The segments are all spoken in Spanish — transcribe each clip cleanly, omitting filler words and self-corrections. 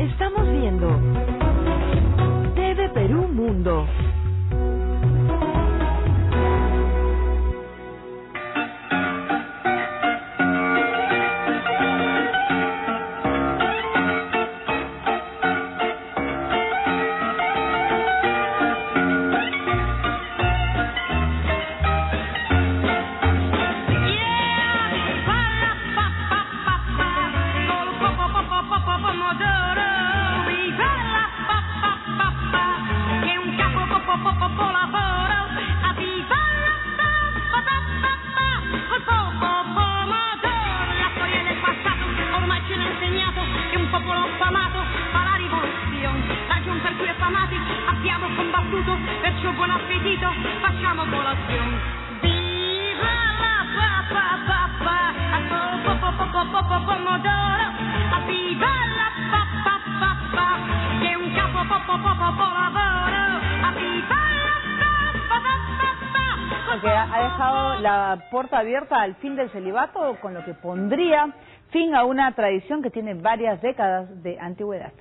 Estamos viendo TV Perú Mundo. Que ha dejado la puerta abierta al fin del celibato, con lo que pondría fin a una tradición que tiene varias décadas de antigüedad.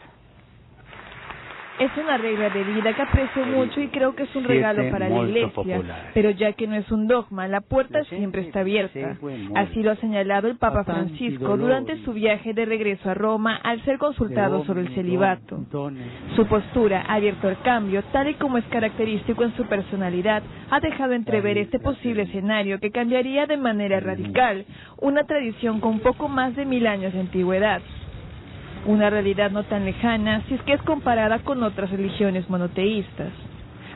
Es una regla de vida que aprecio mucho y creo que es un regalo para la Iglesia, pero ya que no es un dogma, la puerta siempre está abierta. Así lo ha señalado el Papa Francisco durante su viaje de regreso a Roma al ser consultado sobre el celibato. Su postura, abierto al cambio, tal y como es característico en su personalidad, ha dejado entrever este posible escenario que cambiaría de manera radical una tradición con poco más de 1000 años de antigüedad. Una realidad no tan lejana si es que es comparada con otras religiones monoteístas.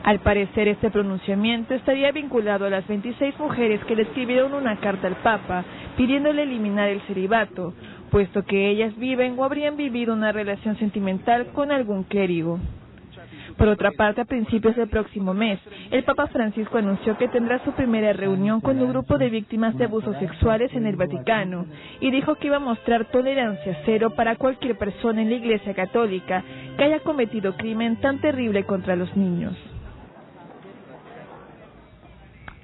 Al parecer, este pronunciamiento estaría vinculado a las 26 mujeres que le escribieron una carta al Papa pidiéndole eliminar el celibato, puesto que ellas viven o habrían vivido una relación sentimental con algún clérigo. Por otra parte, a principios del próximo mes, el Papa Francisco anunció que tendrá su primera reunión con un grupo de víctimas de abusos sexuales en el Vaticano y dijo que iba a mostrar tolerancia cero para cualquier persona en la Iglesia Católica que haya cometido crimen tan terrible contra los niños.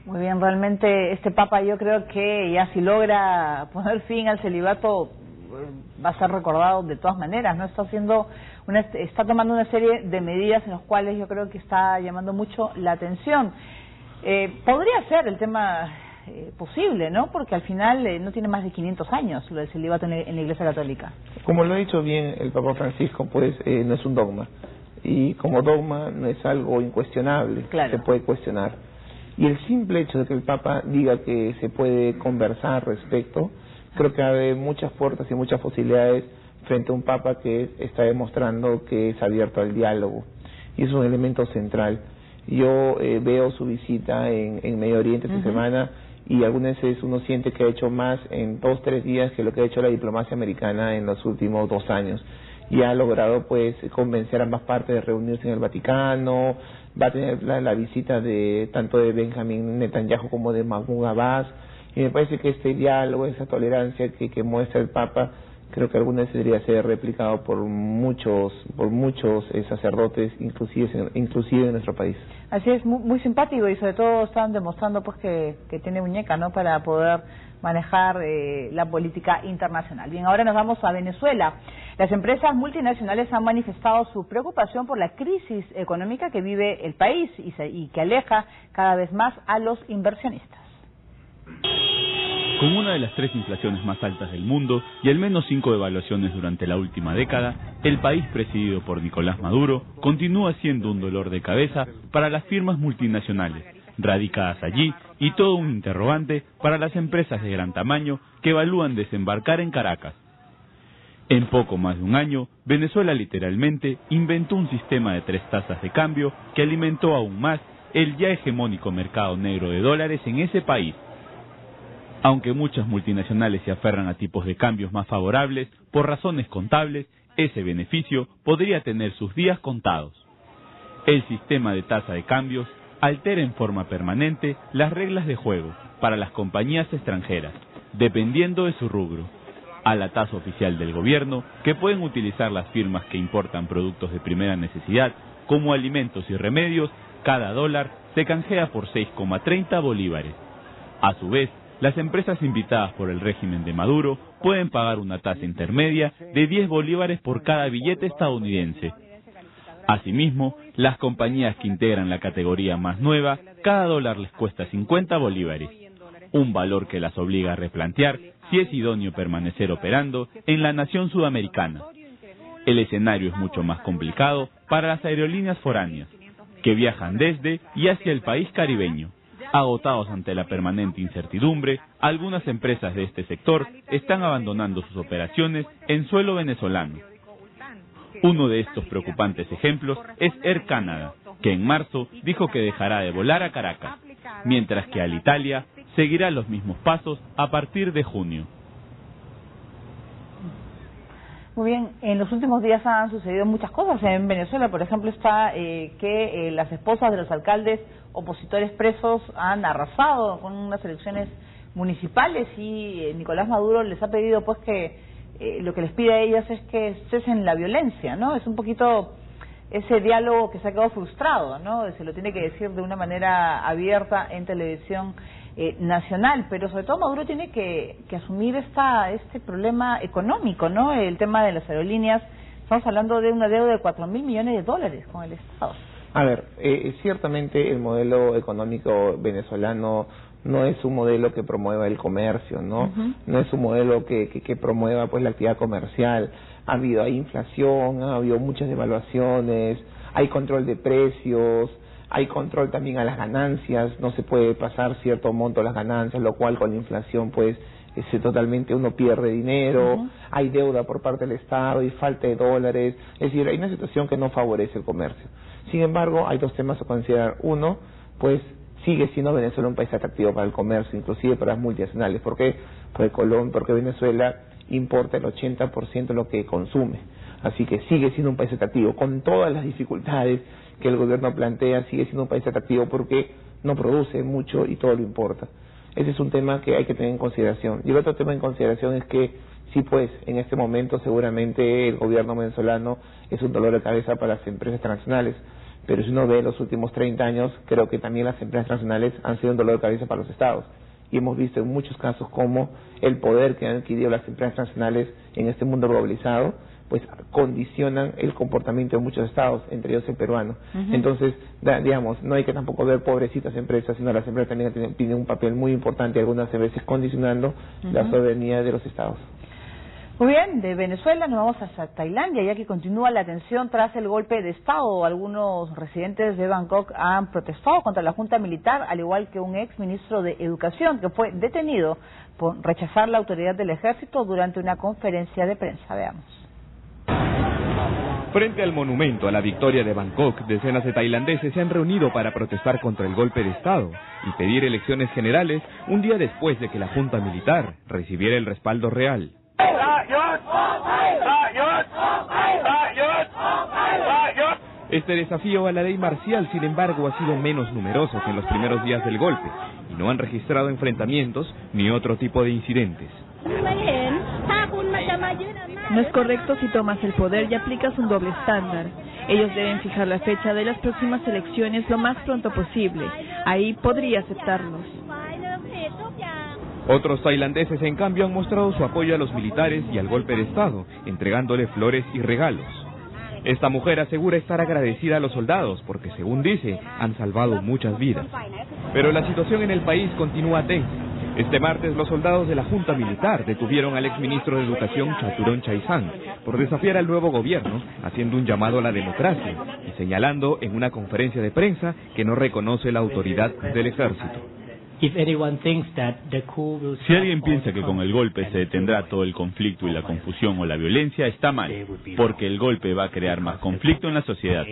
Muy bien, realmente este Papa, yo creo que ya si logra poner fin al celibato va a ser recordado de todas maneras, ¿no? Está tomando una serie de medidas en las cuales yo creo que está llamando mucho la atención. Podría ser el tema posible, ¿no? Porque al final no tiene más de 500 años lo del celibato en la Iglesia Católica. Como lo ha dicho bien el Papa Francisco, pues no es un dogma. Y como dogma no es algo incuestionable, claro. Se puede cuestionar. Y el simple hecho de que el Papa diga que se puede conversar respecto, creo que abre muchas puertas y muchas posibilidades frente a un Papa que está demostrando que es abierto al diálogo. Y es un elemento central. Yo veo su visita en Medio Oriente esta semana y algunas veces uno siente que ha hecho más en 2-3 días que lo que ha hecho la diplomacia americana en los últimos 2 años. Y ha logrado pues convencer a ambas partes de reunirse en el Vaticano. Va a tener la visita de tanto de Benjamín Netanyahu como de Mahmoud Abbas. Y me parece que este diálogo, esa tolerancia que muestra el Papa, creo que alguna vez debería ser replicado por muchos sacerdotes, inclusive en nuestro país. Así es, muy simpático, y sobre todo están demostrando pues que tiene muñeca, ¿no?, para poder manejar la política internacional. Bien, ahora nos vamos a Venezuela. Las empresas multinacionales han manifestado su preocupación por la crisis económica que vive el país y que aleja cada vez más a los inversionistas. Con una de las 3 inflaciones más altas del mundo y al menos 5 devaluaciones durante la última década, el país presidido por Nicolás Maduro continúa siendo un dolor de cabeza para las firmas multinacionales radicadas allí y todo un interrogante para las empresas de gran tamaño que evalúan desembarcar en Caracas. En poco más de un año, Venezuela literalmente inventó un sistema de 3 tasas de cambio que alimentó aún más el ya hegemónico mercado negro de dólares en ese país. Aunque muchas multinacionales se aferran a tipos de cambios más favorables, por razones contables, ese beneficio podría tener sus días contados. El sistema de tasa de cambios altera en forma permanente las reglas de juego para las compañías extranjeras, dependiendo de su rubro. A la tasa oficial del gobierno, que pueden utilizar las firmas que importan productos de primera necesidad, como alimentos y remedios, cada dólar se canjea por 6,30 bolívares. A su vez, las empresas invitadas por el régimen de Maduro pueden pagar una tasa intermedia de 10 bolívares por cada billete estadounidense. Asimismo, las compañías que integran la categoría más nueva, cada dólar les cuesta 50 bolívares, un valor que las obliga a replantear si es idóneo permanecer operando en la nación sudamericana. El escenario es mucho más complicado para las aerolíneas foráneas, que viajan desde y hacia el país caribeño. Agotados ante la permanente incertidumbre, algunas empresas de este sector están abandonando sus operaciones en suelo venezolano. Uno de estos preocupantes ejemplos es Air Canada, que en marzo dijo que dejará de volar a Caracas, mientras que Alitalia seguirá los mismos pasos a partir de junio. Muy bien, en los últimos días han sucedido muchas cosas. En Venezuela, por ejemplo, está que las esposas de los alcaldes opositores presos han arrasado con unas elecciones municipales y Nicolás Maduro les ha pedido pues que lo que les pide a ellas es que cesen la violencia, ¿no? Es un poquito ese diálogo que se ha quedado frustrado, ¿no? Se lo tiene que decir de una manera abierta en televisión nacional, pero sobre todo Maduro tiene que asumir este problema económico, ¿no? El tema de las aerolíneas. Estamos hablando de una deuda de $4.000 millones con el Estado. A ver, ciertamente el modelo económico venezolano no es un modelo que promueva el comercio, ¿no? No es un modelo que promueva pues la actividad comercial. Hay inflación, ha habido muchas devaluaciones, hay control de precios, hay control también a las ganancias, no se puede pasar cierto monto a las ganancias, lo cual con la inflación pues totalmente uno pierde dinero, hay deuda por parte del Estado y falta de dólares, es decir, hay una situación que no favorece el comercio. Sin embargo, hay dos temas a considerar. Uno, pues sigue siendo Venezuela un país atractivo para el comercio, inclusive para las multinacionales. ¿Por qué? Porque Venezuela importa el 80% de lo que consume. Así que sigue siendo un país atractivo, con todas las dificultades que el gobierno plantea, sigue siendo un país atractivo porque no produce mucho y todo lo importa. Ese es un tema que hay que tener en consideración. Y el otro tema en consideración es que, sí, pues, en este momento seguramente el gobierno venezolano es un dolor de cabeza para las empresas transnacionales, pero si uno ve los últimos 30 años, creo que también las empresas transnacionales han sido un dolor de cabeza para los estados. Y hemos visto en muchos casos cómo el poder que han adquirido las empresas transnacionales en este mundo globalizado, pues condicionan el comportamiento de muchos estados, entre ellos el peruano. Entonces, digamos, no hay que tampoco ver pobrecitas empresas, sino las empresas también tienen un papel muy importante, algunas veces condicionando la soberanía de los estados. Muy bien, de Venezuela nos vamos hasta Tailandia, ya que continúa la tensión tras el golpe de Estado. Algunos residentes de Bangkok han protestado contra la junta militar, al igual que un ex ministro de Educación que fue detenido por rechazar la autoridad del ejército durante una conferencia de prensa. Veamos. Frente al monumento a la victoria de Bangkok, decenas de tailandeses se han reunido para protestar contra el golpe de Estado y pedir elecciones generales un día después de que la junta militar recibiera el respaldo real. Este desafío a la ley marcial, sin embargo, ha sido menos numeroso que en los primeros días del golpe y no han registrado enfrentamientos ni otro tipo de incidentes. No es correcto si tomas el poder y aplicas un doble estándar. Ellos deben fijar la fecha de las próximas elecciones lo más pronto posible. Ahí podría aceptarlos. Otros tailandeses, en cambio, han mostrado su apoyo a los militares y al golpe de Estado, entregándole flores y regalos. Esta mujer asegura estar agradecida a los soldados porque, según dice, han salvado muchas vidas. Pero la situación en el país continúa tensa. Este martes, los soldados de la junta militar detuvieron al exministro de Educación, Chaturón Chaisang, por desafiar al nuevo gobierno, haciendo un llamado a la democracia y señalando en una conferencia de prensa que no reconoce la autoridad del ejército. Si alguien piensa que con el golpe se detendrá todo el conflicto y la confusión o la violencia, está mal, porque el golpe va a crear más conflicto en la sociedad.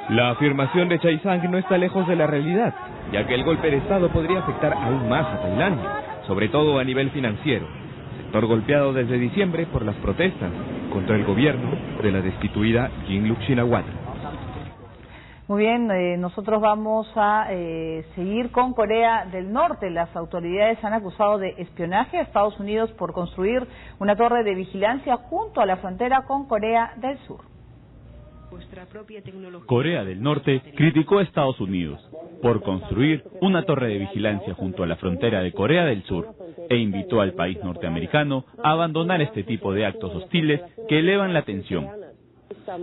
La afirmación de Chaisang no está lejos de la realidad, ya que el golpe de Estado podría afectar aún más a Tailandia, sobre todo a nivel financiero, sector golpeado desde diciembre por las protestas contra el gobierno de la destituida Yingluck Shinawatra. Muy bien, nosotros vamos a seguir con Corea del Norte. Las autoridades han acusado de espionaje a Estados Unidos por construir una torre de vigilancia junto a la frontera con Corea del Sur. Corea del Norte criticó a Estados Unidos por construir una torre de vigilancia junto a la frontera de Corea del Sur e invitó al país norteamericano a abandonar este tipo de actos hostiles que elevan la tensión.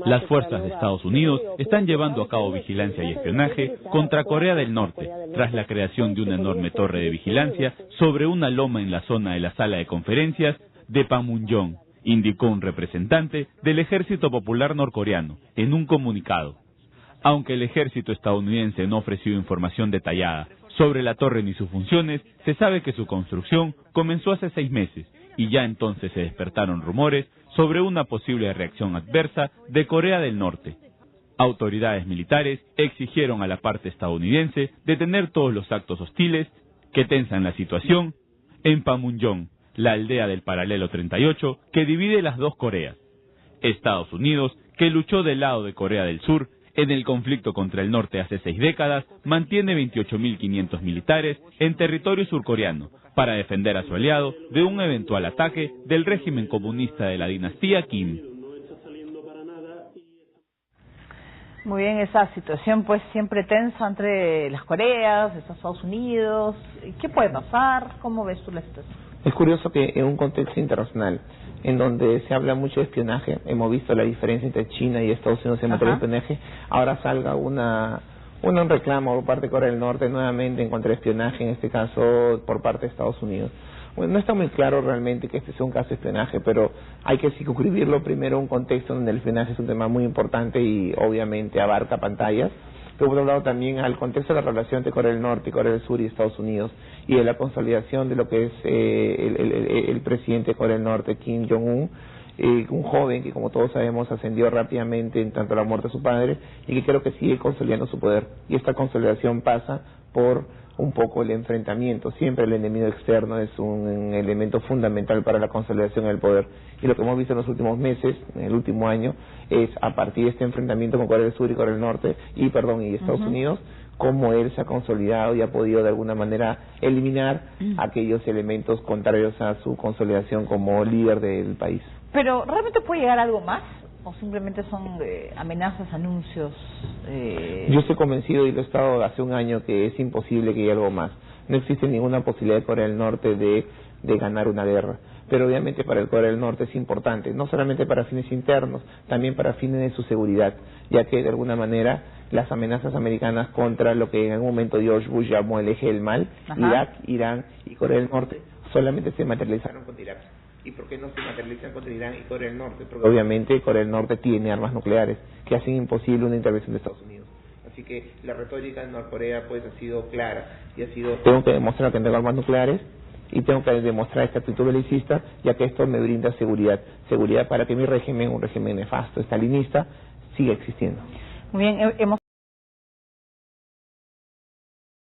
Las fuerzas de Estados Unidos están llevando a cabo vigilancia y espionaje contra Corea del Norte tras la creación de una enorme torre de vigilancia sobre una loma en la zona de la sala de conferencias de Panmunjom, indicó un representante del Ejército Popular Norcoreano en un comunicado. Aunque el ejército estadounidense no ha ofrecido información detallada sobre la torre ni sus funciones, se sabe que su construcción comenzó hace 6 meses y ya entonces se despertaron rumores sobre una posible reacción adversa de Corea del Norte. Autoridades militares exigieron a la parte estadounidense detener todos los actos hostiles que tensan la situación en Panmunjom, la aldea del paralelo 38 que divide las dos Coreas. Estados Unidos, que luchó del lado de Corea del Sur en el conflicto contra el norte hace 6 décadas, mantiene 28.500 militares en territorio surcoreano para defender a su aliado de un eventual ataque del régimen comunista de la dinastía Kim. Muy bien, esa situación pues siempre tensa entre las Coreas, Estados Unidos. ¿Qué puede pasar? ¿Cómo ves tú la situación? Es curioso que en un contexto internacional, en donde se habla mucho de espionaje, hemos visto la diferencia entre China y Estados Unidos en materia de espionaje, ahora salga un reclamo por parte de Corea del Norte nuevamente en contra del espionaje, en este caso por parte de Estados Unidos. Bueno, no está muy claro realmente que este sea un caso de espionaje, pero hay que circunscribirlo primero a un contexto donde el espionaje es un tema muy importante y obviamente abarca pantallas. Pero por otro lado también al contexto de la relación entre Corea del Norte, Corea del Sur y Estados Unidos y de la consolidación de lo que es el presidente de Corea del Norte, Kim Jong-un, un joven que como todos sabemos ascendió rápidamente en tanto la muerte de su padre y que creo que sigue consolidando su poder. Y esta consolidación pasa por un poco el enfrentamiento. Siempre el enemigo externo es un elemento fundamental para la consolidación del poder. Y lo que hemos visto en los últimos meses, en el último año, es a partir de este enfrentamiento con Corea del Sur y Corea del Norte y Estados Unidos, cómo él se ha consolidado y ha podido de alguna manera eliminar aquellos elementos contrarios a su consolidación como líder del país. Pero ¿realmente puede llegar algo más? ¿O simplemente son amenazas, anuncios? Yo estoy convencido, y lo he estado hace un año, que es imposible que haya algo más. No existe ninguna posibilidad de Corea del Norte de ganar una guerra. Pero obviamente para el Corea del Norte es importante, no solamente para fines internos, también para fines de su seguridad, ya que de alguna manera las amenazas americanas contra lo que en algún momento George Bush llamó el eje del mal, Irak, Irán y Corea del Norte, solamente se materializaron contra Irak. ¿Y por qué no se materializan contra Irán y Corea del Norte? Porque obviamente Corea del Norte tiene armas nucleares que hacen imposible una intervención de Estados Unidos. Así que la retórica de Norcorea pues ha sido clara y ha sido: tengo que demostrar que tengo armas nucleares y tengo que demostrar esta actitud belicista, ya que esto me brinda seguridad para que mi régimen, un régimen nefasto, estalinista, siga existiendo. Muy bien, hemos